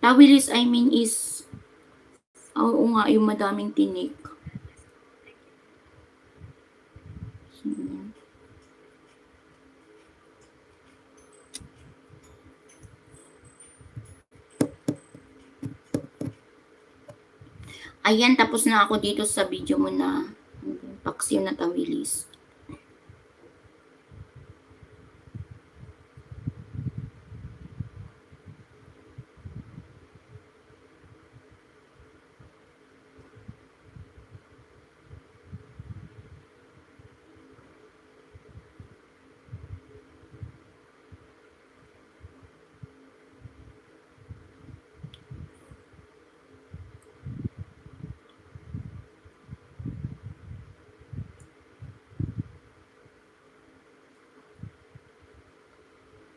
Tawilis, I mean is, oo nga, yung madaming tinik. Ayan, tapos na ako dito sa video mo na paksiw na tawilis.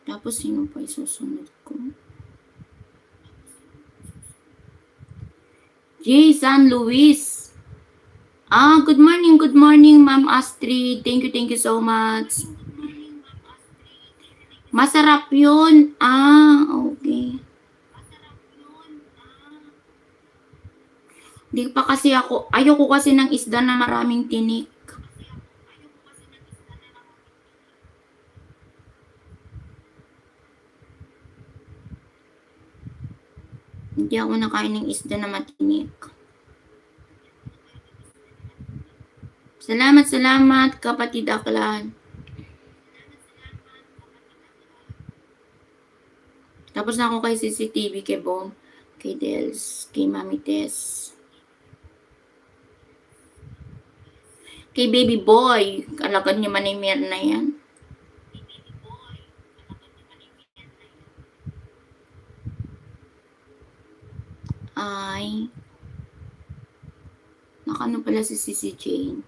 Tapos, sino pa isusunod ko? J. San Luis. Good morning, Ma'am Astrid. Thank you so much. Masarap yun. Okay. Di pa kasi ako, ayoko kasi ng isda na maraming tinik. Hindi ako nakain ng isda na matinik. Salamat, kapatid Aklan. Tapos na ako kay CCTV, kay Bom, kay Dels, kay Mami Tess. Kay Baby Boy, alagad niyo Manimir na yan. Ay, nakano pala si Sissy Jane.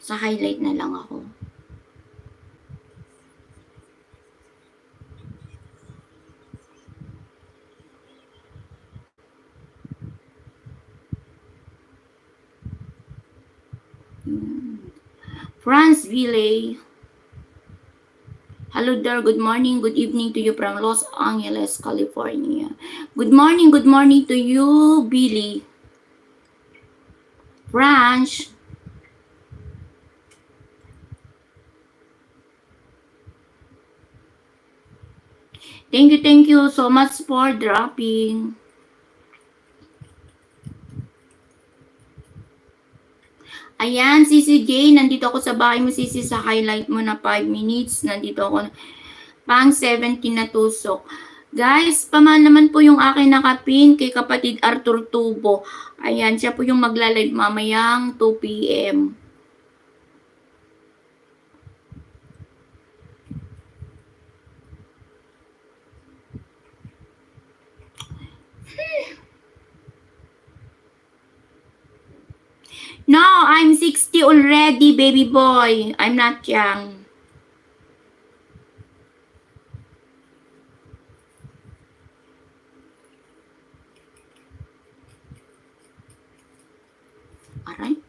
Sa highlight na lang ako. France Ville. Hello there, good morning, good evening to you from Los Angeles, California. Good morning to you, Billy. France. Thank you so much for dropping. Ayan, Sissy J, nandito ako sa bahay mo, Sissy, sa highlight mo na 5 minutes. Nandito ako, pang 17 na tusok. Guys, paman naman po yung akin nakapin kay kapatid Arthur Tubo. Ayan, siya po yung magla-live mamayang 2 p.m. No, I'm 60 already, baby boy. I'm not young. Alright.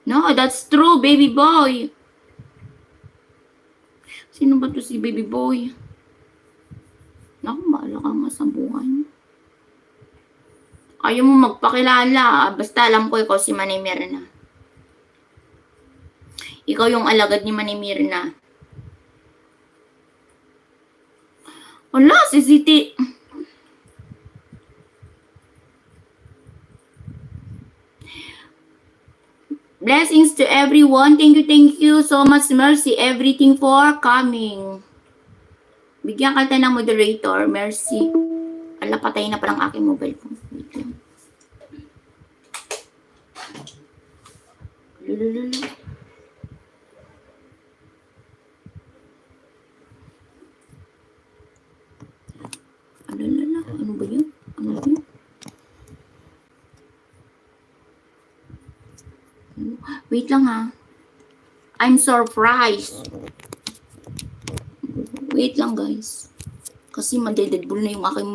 No, that's true, baby boy. Sino ba to si baby boy? Naku, maala ka nga sa buhay. Ayaw mo magpakilala. Basta alam ko ikaw si Manimir na. Ikaw yung alagad ni Manimir na. Wala, si Siti. Blessings to everyone. Thank you so much, Mercy. Everything for coming. Bigyan ka ng moderator. Mercy. Ala, patay na parang aking mobile phone. Wait lang. Lulululu. Alala, ano ba yun? Ano ba yun? Wait lang ha. I'm surprised. Wait lang guys. Kasi madededbull na yung aking